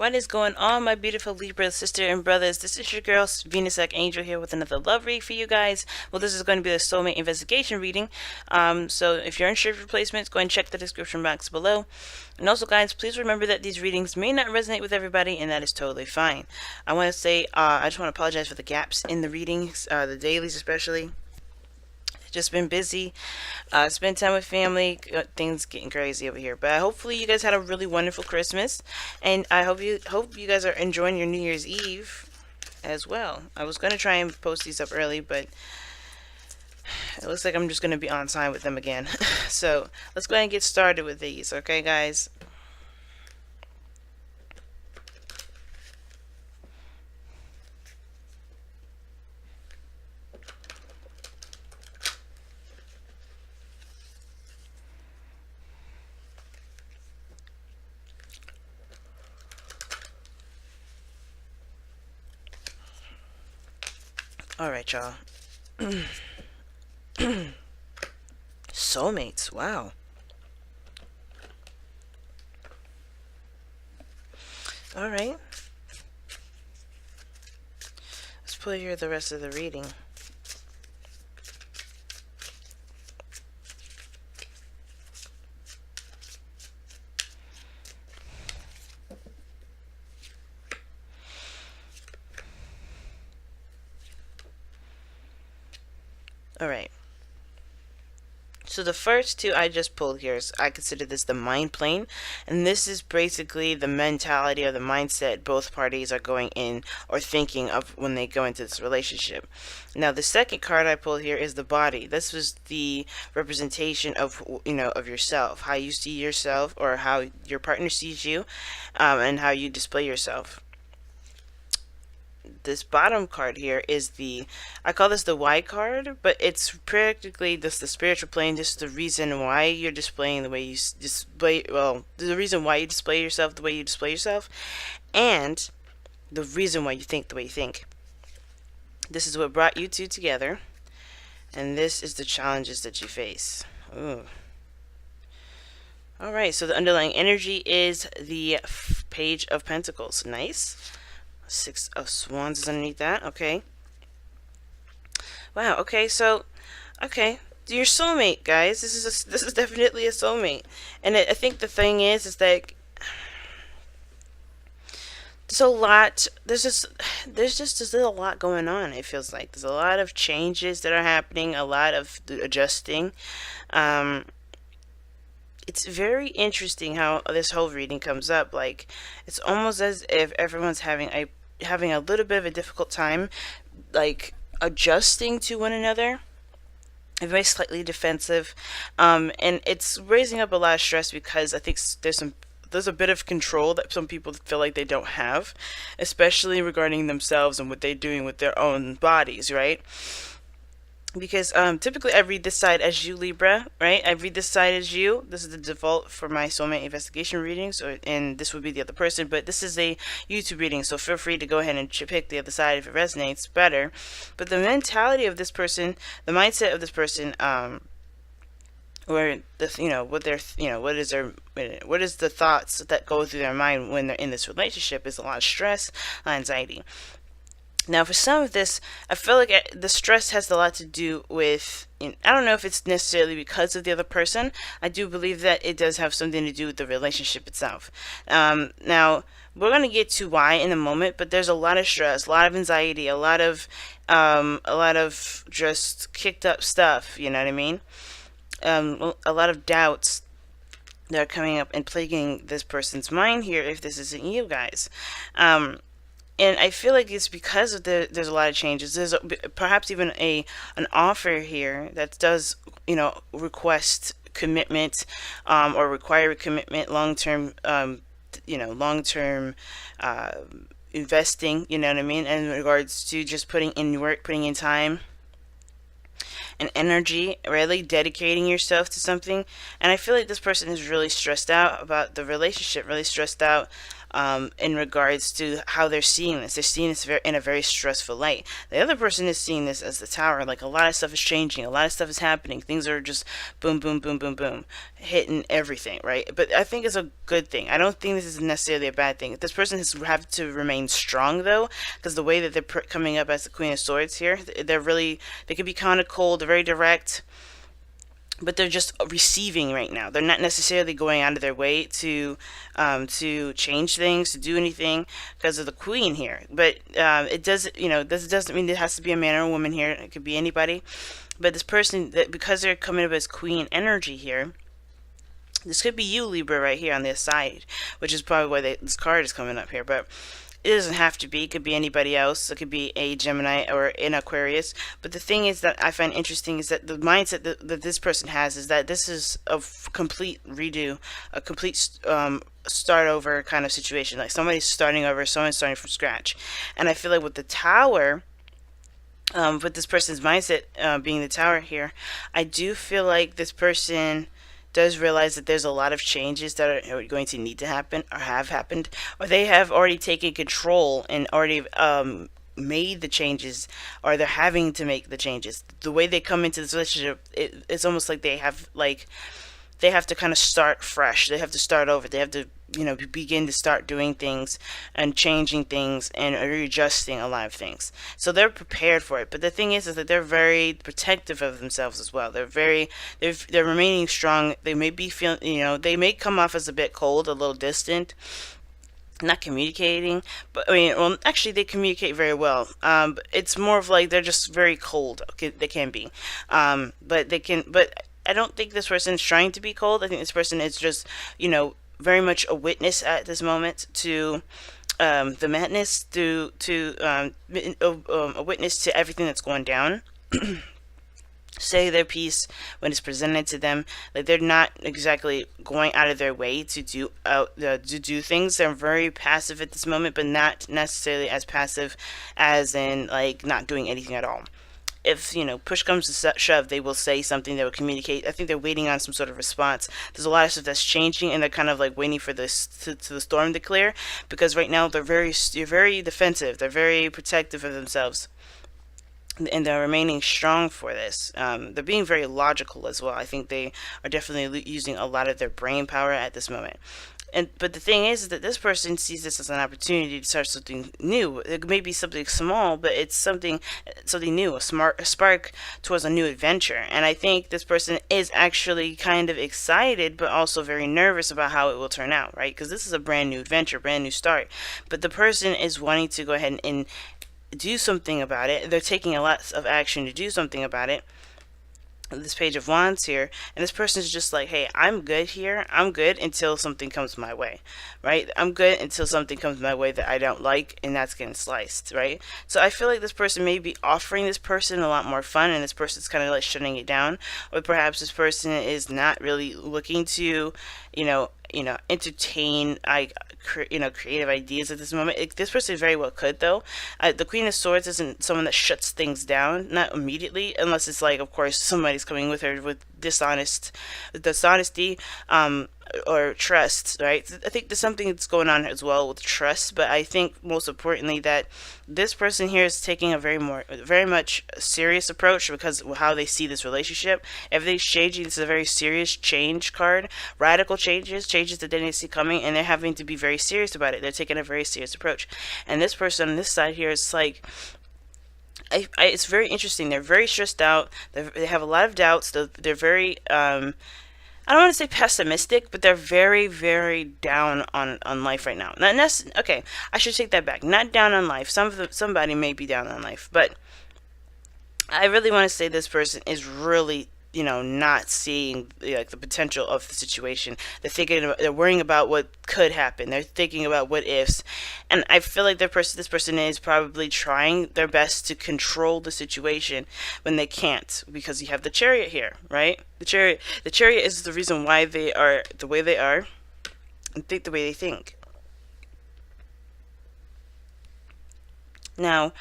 What is going on, my beautiful Libra sister and brothers? This is your girl, Venus Angel, here with another love read for you guys. Well, this is going to be a soulmate investigation reading. So if you're unsure of replacements, go and check the description box below. And also, guys, please remember that these readings may not resonate with everybody, and that is totally fine. I want to say, I just want to apologize for the gaps in the readings, the dailies especially. Just been busy, spend time with family, things getting crazy over here. But hopefully you guys had a really wonderful Christmas, and I hope you guys are enjoying your New Year's Eve as well. I was gonna try and post these up early, but it looks like I'm just gonna be on time with them again. So let's go ahead and get started with these, okay, guys? Alright, y'all. Soulmates, wow. Alright. Let's put here the rest of the reading. Alright. So the first two I just pulled here, I consider this the mind plane, and this is basically the mentality or the mindset both parties are going in or thinking of when they go into this relationship. Now the second card I pulled here is the body. This was the representation of, you know, of yourself, how you see yourself or how your partner sees you, and how you display yourself. This bottom card here is the, I call this the why card, but it's practically just the spiritual plane, just the reason why you're displaying the way you display, well, the reason why you display yourself the way you display yourself, and the reason why you think the way you think. This is what brought you two together, and this is the challenges that you face. Ooh. Alright, so the underlying energy is the Page of Pentacles. Nice. Six of Swands is underneath that. Okay. Wow. Okay. So, okay, your soulmate, guys. This is definitely a soulmate. And I think the thing is that there's a lot. There's just a lot going on. It feels like there's a lot of changes that are happening. A lot of adjusting. It's very interesting how this whole reading comes up. Like, it's almost as if everyone's having a little bit of a difficult time, like, adjusting to one another. Everybody's slightly defensive, and it's raising up a lot of stress because I think there's a bit of control that some people feel like they don't have, especially regarding themselves and what they're doing with their own bodies, right? Because typically I read this side as you, Libra, right? I read this side as you. This is the default for my soulmate investigation readings, and this would be the other person, but this is a YouTube reading, so feel free to go ahead and pick the other side if it resonates better. But the mentality of this person, the mindset of this person, or the, you know, what is the thoughts that go through their mind when they're in this relationship is a lot of stress, anxiety. Now, for some of this, I feel like the stress has a lot to do with, I don't know if it's necessarily because of the other person. I do believe that it does have something to do with the relationship itself. Now, we're going to get to why in a moment, but there's a lot of stress, a lot of anxiety, a lot of just kicked up stuff, you know what I mean? A lot of doubts that are coming up and plaguing this person's mind here if this isn't you guys. And I feel like it's because of there's a lot of changes. There's perhaps even an offer here that does, you know, request commitment, or require commitment, long-term, you know, long-term investing, you know what I mean, in regards to just putting in work, putting in time and energy, really dedicating yourself to something. And I feel like this person is really stressed out about the relationship, really stressed out in regards to how they're seeing this. They're seeing this in a very stressful light. The other person is seeing this as the Tower. Like, a lot of stuff is changing. A lot of stuff is happening. Things are just boom, boom, boom, boom, boom, hitting everything, right? But I think it's a good thing. I don't think this is necessarily a bad thing. This person has have to remain strong, though, because the way that they're coming up as the Queen of Swords here, they can be kind of cold, they're very direct, but they're just receiving right now. They're not necessarily going out of their way to change things, to do anything because of the Queen here. But it doesn't, this doesn't mean it has to be a man or a woman here. It could be anybody. But this person, that because they're coming up as Queen energy here, this could be you, Libra, right here on this side, which is probably why this card is coming up here. But it doesn't have to be. It could be anybody else. It could be a Gemini or an Aquarius. But the thing is that I find interesting is that the mindset that this person has is that this is a complete redo, a complete start over kind of situation. Like, somebody's starting over, someone's starting from scratch. And I feel like with the Tower, with this person's mindset being the Tower here, I do feel like this person does realize that there's a lot of changes that are going to need to happen, or have happened, or they have already taken control and already made the changes, or they're having to make the changes. The way they come into this relationship, it's almost like they have to kind of start fresh. They have to start over. They have to begin to start doing things and changing things and readjusting a lot of things. So they're prepared for it. But the thing is that they're very protective of themselves as well. They're remaining strong. They may be feeling, they may come off as a bit cold, a little distant, not communicating, but well, actually they communicate very well. It's more of like they're just very cold. Okay, they can be, but I don't think this person is trying to be cold. I think this person is just, very much a witness at this moment to the madness, a witness to everything that's going down. Say their piece when it's presented to them. Like, they're not exactly going out of their way to do things. They're very passive at this moment, but not necessarily as passive as in like not doing anything at all. If push comes to shove, they will say something, they will communicate. I think they're waiting on some sort of response. There's a lot of stuff that's changing, and they're kind of like waiting for this to the storm to clear, because right now they're very defensive, they're very protective of themselves, and they're remaining strong for this. They're being very logical as well. I think they are definitely using a lot of their brain power at this moment. But the thing is that this person sees this as an opportunity to start something new. It may be something small, but it's something new, a spark towards a new adventure. And I think this person is actually kind of excited, but also very nervous about how it will turn out, right? Because this is a brand new adventure, brand new start. But the person is wanting to go ahead and do something about it. They're taking a lot of action to do something about it. This Page of Wands here, and this person is just like, hey, I'm good here. I'm good until something comes my way, right? I'm good until something comes my way that I don't like, and that's getting sliced, right? So I feel like this person may be offering this person a lot more fun, and this person's kind of like shutting it down, or perhaps this person is not really looking to, entertain creative ideas at this moment. This person very well could, though. The Queen of Swords isn't someone that shuts things down, not immediately, unless it's like, of course, somebody's coming with her with dishonesty, or trust, right? I think there's something that's going on as well with trust, but I think most importantly that this person here is taking a very much serious approach because of how they see this relationship. Everything's changing. This is a very serious change card, radical changes that they didn't see coming, and they're having to be very serious about it. They're taking a very serious approach, and this person on this side here is like, it's very interesting. They're very stressed out. They have a lot of doubts. They're very I don't want to say pessimistic, but they're very, very down on life right now. Okay, I should take that back. Not down on life. Somebody may be down on life, but I really want to say this person is really, not seeing the potential of the situation. They're worrying about what could happen. They're thinking about what ifs, and I feel like this person is probably trying their best to control the situation when they can't, because you have the Chariot here, right? The Chariot is the reason why they are the way they are and think the way they think. Now,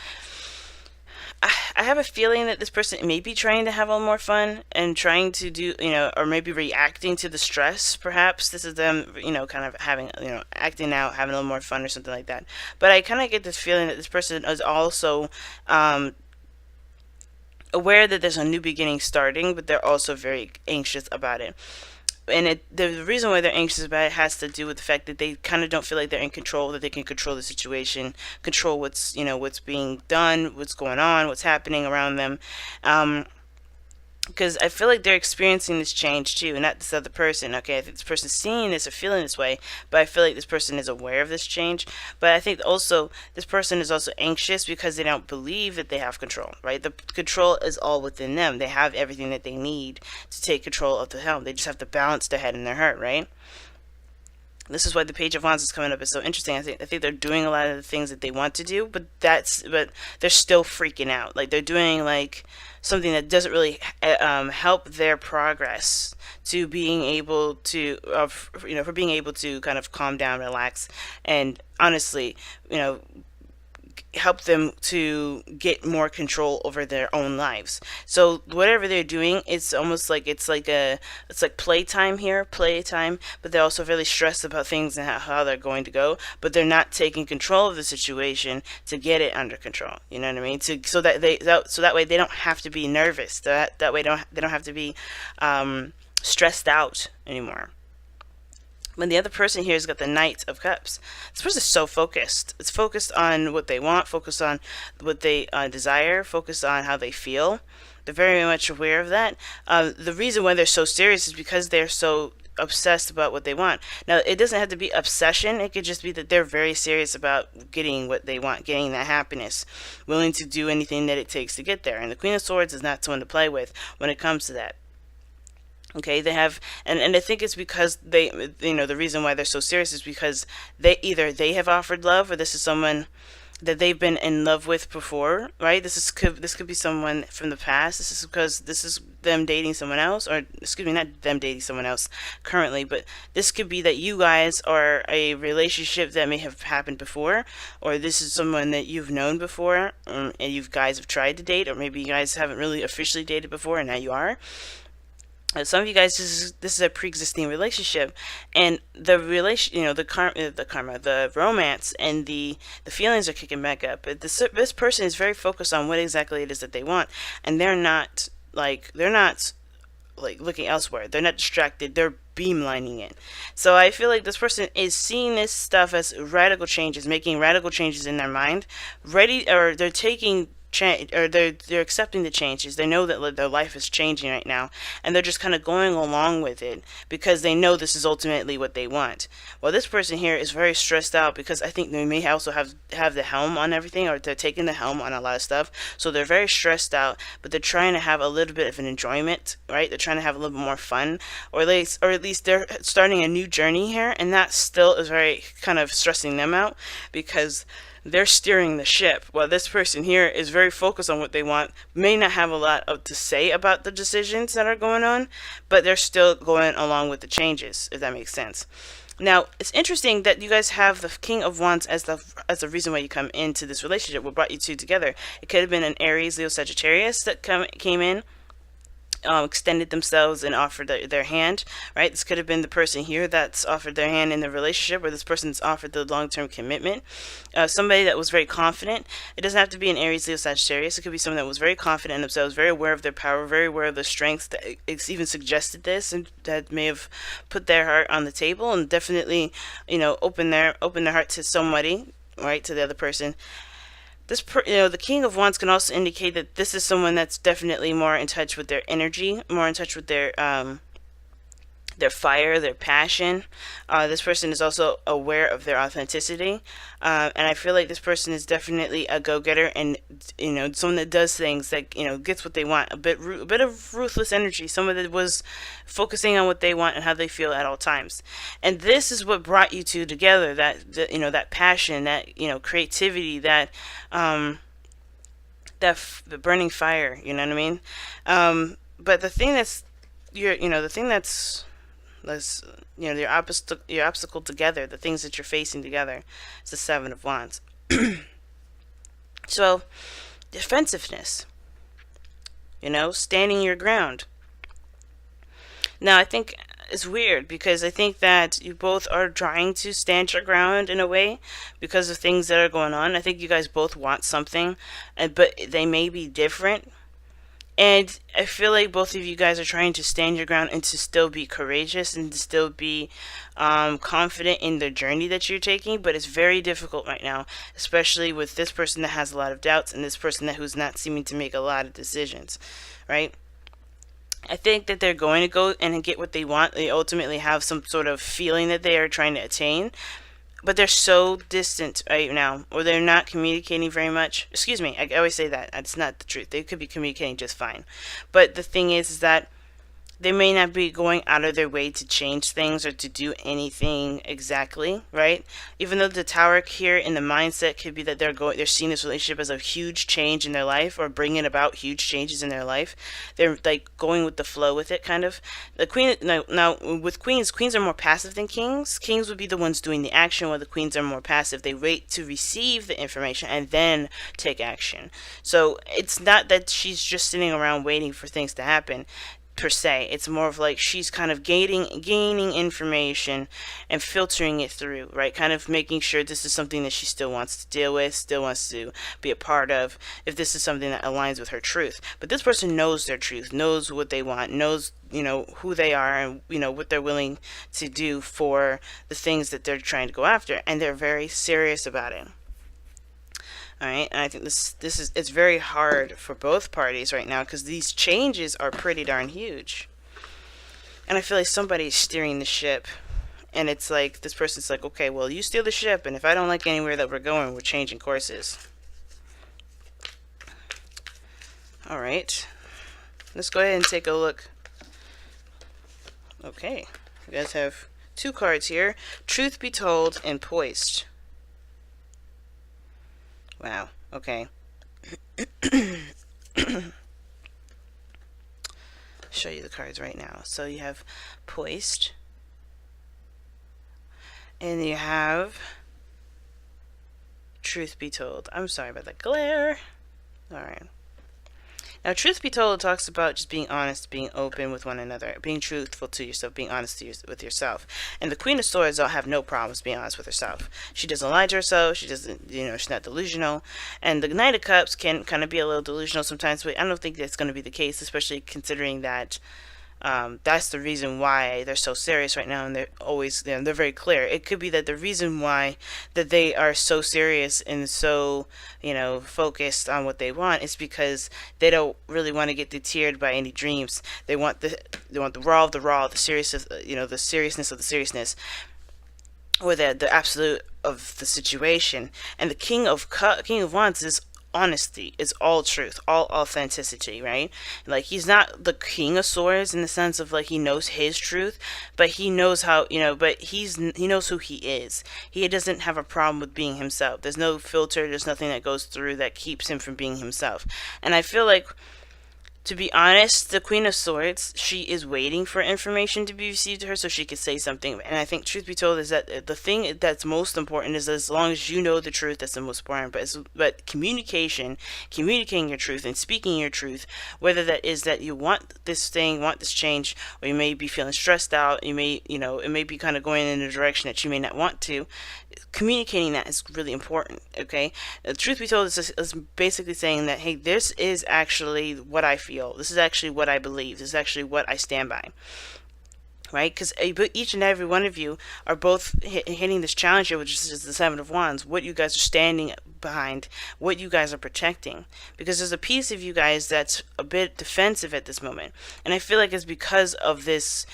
I have a feeling that this person may be trying to have a little more fun and trying to do, or maybe reacting to the stress. Perhaps this is them, kind of having, acting out, having a little more fun or something like that. But I kind of get this feeling that this person is also aware that there's a new beginning starting, but they're also very anxious about it. And the reason why they're anxious about it has to do with the fact that they kind of don't feel like they're in control, that they can control the situation, control what's being done, what's going on, what's happening around them. Because I feel like they're experiencing this change too, and not this other person. Okay, I think this person's seeing this or feeling this way, but I feel like this person is aware of this change. But I think also this person is also anxious because they don't believe that they have control, right? The control is all within them. They have everything that they need to take control of the helm. They just have to balance their head and their heart, right? This is why the Page of Wands is coming up. It's so interesting. I think they're doing a lot of the things that they want to do, but they're still freaking out. Like they're doing like something that doesn't really help their progress to being able to, for being able to kind of calm down, relax, and honestly, help them to get more control over their own lives. So whatever they're doing, it's almost like it's like playtime here, playtime, but they're also really stressed about things and how they're going to go, but they're not taking control of the situation to get it under control. You know what I mean? So that way they don't have to be nervous. That way they don't have to be stressed out anymore. When the other person here has got the Knight of Cups, this person is so focused. It's focused on what they want, focused on what they desire, focused on how they feel. They're very much aware of that. The reason why they're so serious is because they're so obsessed about what they want. Now, it doesn't have to be obsession. It could just be that they're very serious about getting what they want, getting that happppiness, willing to do anything that it takes to get there. And the Queen of Swords is not someone to play with when it comes to that. Okay, they have, and I think it's because they, the reason why they're so serious is because they have offered love, or this is someone that they've been in love with before, right? This could be someone from the past. This is because this is them dating someone else, or excuse me, not them dating someone else currently, but this could be that you guys are a relationship that may have happened before, or this is someone that you've known before, and you guys have tried to date, or maybe you guys haven't really officially dated before, and now you are. Some of you guys, this is a pre-existing relationship, and the the romance and the feelings are kicking back up. But this person is very focused on what exactly it is that they want, and they're not looking elsewhere. They're not distracted. They're beamlining it. So I feel like this person is seeing this stuff as radical changes, making radical changes in their mind, they're taking change, or they're accepting the changes. They know that their life is changing right now, and they're just kind of going along with it because they know this is ultimately what they want. Well, this person here is very stressed out because I think they may also have the helm on everything, or they're taking the helm on a lot of stuff, so they're very stressed out, but they're trying to have a little bit of an enjoyment, right? They're trying to have a little bit more fun, or at least they're starting a new journey here, and that still is very kind of stressing them out because they're steering the ship, while this person here is very focused on what they want, may not have a lot to say about the decisions that are going on, but they're still going along with the changes, if that makes sense. Now, it's interesting that you guys have the King of Wands as the reason why you come into this relationship, what brought you two together. It could have been an Aries, Leo, Sagittarius that came in, extended themselves and offered their hand, right? This could have been the person here that's offered their hand in the relationship, or this person's offered the long-term commitment. Somebody that was very confident. It doesn't have to be an Aries, Leo, Sagittarius. It could be someone that was very confident in themselves, very aware of their power, very aware of their strengths, that it's even suggested this, and that may have put their heart on the table, and definitely, open their heart to somebody, right, to the other person. The King of Wands can also indicate that this is someone that's definitely more in touch with their energy, more in touch with their fire, their passion. This person is also aware of their authenticity, and I feel like this person is definitely a go-getter, and someone that does things that gets what they want. A bit of ruthless energy. Someone that was focusing on what they want and how they feel at all times. And this is what brought you two together. That passion, that creativity, that the burning fire. You know what I mean? But the thing that's your obstacle together, the things that you're facing together, is the Seven of Wands. So, defensiveness. standing your ground. Now, I think it's weird because I think that you both are trying to stand your ground in a way because of things that are going on. I think you guys both want something, but they may be different. And I feel like both of you guys are trying to stand your ground and to still be courageous and to still be confident in the journey that you're taking. But it's very difficult right now, especially with this person that has a lot of doubts and this person who's not seeming to make a lot of decisions, right? I think that they're going to go and get what they want. They ultimately have some sort of feeling that they are trying to attain, but they're so distant right now, or they're not communicating very much. Excuse me, I always say that. It's not the truth. They could be communicating just fine. But the thing is that they may not be going out of their way to change things or to do anything exactly, right? Even though the tower here in the mindset could be that they're seeing this relationship as a huge change in their life or bringing about huge changes in their life. They're like going with the flow with it, kind of. The queen now with queens are more passive than kings. Kings would be the ones doing the action, while the queens are more passive. They wait to receive the information and then take action. So it's not that she's just sitting around waiting for things to happen per se. It's more of like she's kind of gaining information and filtering it through, right? Kind of making sure this is something that she still wants to deal with, still wants to be a part of, if this is something that aligns with her truth. But this person knows their truth, knows what they want, knows who they are, and what they're willing to do for the things that they're trying to go after, and they're very serious about it. All right, and I think it's very hard for both parties right now because these changes are pretty darn huge. And I feel like somebody's steering the ship, and it's like this person's like, okay, well, you steer the ship, and if I don't like anywhere that we're going, we're changing courses. All right, let's go ahead and take a look. Okay, you guys have two cards here: Truth Be Told and Poised. Wow, okay. Show you the cards right now. So you have Poised, and you have Truth Be Told. I'm sorry about the glare. Alright. Now, Truth Be Told talks about just being honest, being open with one another, being truthful to yourself, being honest with yourself. And the Queen of Swords don't have no problems being honest with herself. She doesn't lie to herself. She doesn't, she's not delusional. And the Knight of Cups can kind of be a little delusional sometimes, but I don't think that's going to be the case, especially considering that that's the reason why they're so serious right now, and they're always they're very clear. It could be that the reason why that they are so serious and so focused on what they want is because they don't really want to get deterred by any dreams. They want the raw of the raw, the seriousness, the seriousness of the seriousness, or the absolute of the situation. And the King of Wands is honesty, is all truth, all authenticity, right? Like, he's not the King of Swords in the sense of like he knows his truth, but he knows how, but he knows who he is. He doesn't have a problem with being himself. There's no filter, there's nothing that goes through that keeps him from being himself. And I feel like, to be honest, the Queen of Swords, she is waiting for information to be received to her so she could say something. And I think, truth be told, is that the thing that's most important is, as long as you know the truth, that's the most important. But communicating your truth and speaking your truth, whether that is that you want this thing, want this change, or you may be feeling stressed out, you may, it may be kind of going in a direction that you may not want to. Communicating that is really important, okay? The truth be told is basically saying that, hey, this is actually what I feel. This is actually what I believe. This is actually what I stand by, right? Because each and every one of you are both hitting this challenge here, which is the Seven of Wands, what you guys are standing behind, what you guys are protecting. Because there's a piece of you guys that's a bit defensive at this moment. And I feel like it's because of this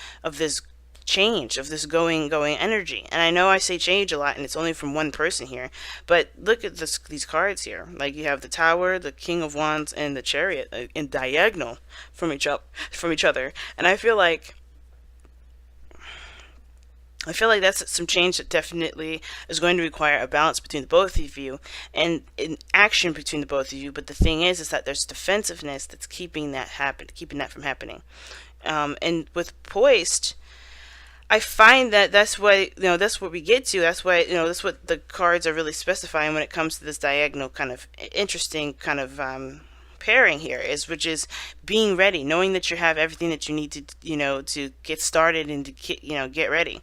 change, of this going energy. And I know I say change a lot and it's only from one person here, but look at these cards here. Like, you have the Tower, the King of Wands, and the Chariot in diagonal from each other. And I feel like that's some change that definitely is going to require a balance between the both of you and an action between the both of you. But the thing is that there's defensiveness that's keeping that from happening. And with Poised, I find that that's what we get to. That's why that's what the cards are really specifying when it comes to this diagonal kind of interesting kind of preparing here, which is being ready, knowing that you have everything that you need to, to get started and to get ready.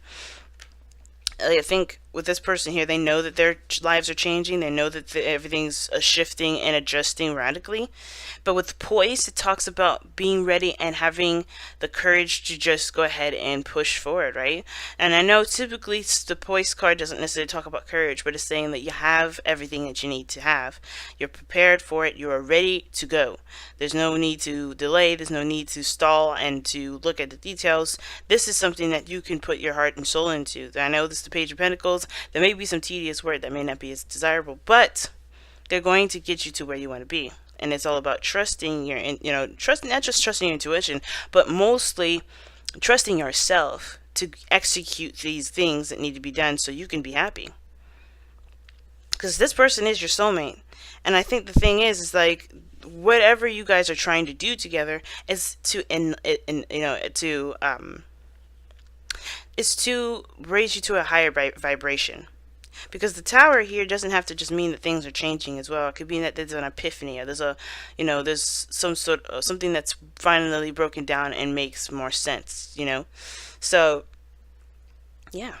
I think with this person here, they know that their lives are changing. They know that everything's shifting and adjusting radically. But with poise, it talks about being ready and having the courage to just go ahead and push forward, right? And I know typically the poise card doesn't necessarily talk about courage, but it's saying that you have everything that you need to have. You're prepared for it. You are ready to go. There's no need to delay. There's no need to stall and to look at the details. This is something that you can put your heart and soul into. I know this is the Page of Pentacles. There may be some tedious work that may not be as desirable, but they're going to get you to where you want to be. And it's all about trusting your, not just trusting your intuition, but mostly trusting yourself to execute these things that need to be done so you can be happy. Because this person is your soulmate. And I think the thing is like, whatever you guys are trying to do together is to raise you to a higher vibration. Because the Tower here doesn't have to just mean that things are changing as well. It could mean that there's an epiphany, or there's some sort of something that's finally broken down and makes more sense, So, yeah.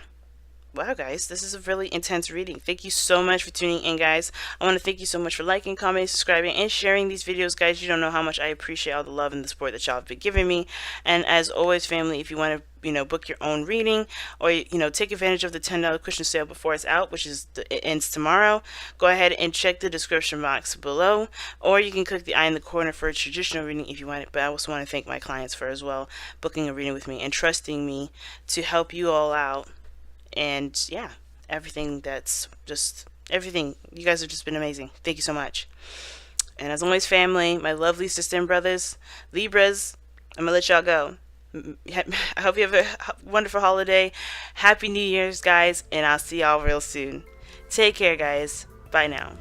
Wow, guys, this is a really intense reading. Thank you so much for tuning in, guys. I want to thank you so much for liking, commenting, subscribing, and sharing these videos, guys. You don't know how much I appreciate all the love and the support that y'all have been giving me. And as always, family, if you want to, book your own reading, or, take advantage of the $10 cushion sale before it's out, which is it ends tomorrow, go ahead and check the description box below, or you can click the eye in the corner for a traditional reading if you want it. But I also want to thank my clients for as well booking a reading with me and trusting me to help you all out. And yeah, everything. You guys have just been amazing. Thank you so much. And as always, family, my lovely sister and brothers, Libras, I'm gonna let y'all go. I hope you have a wonderful holiday. Happy New Year's, guys, and I'll see y'all real soon. Take care, guys. Bye now.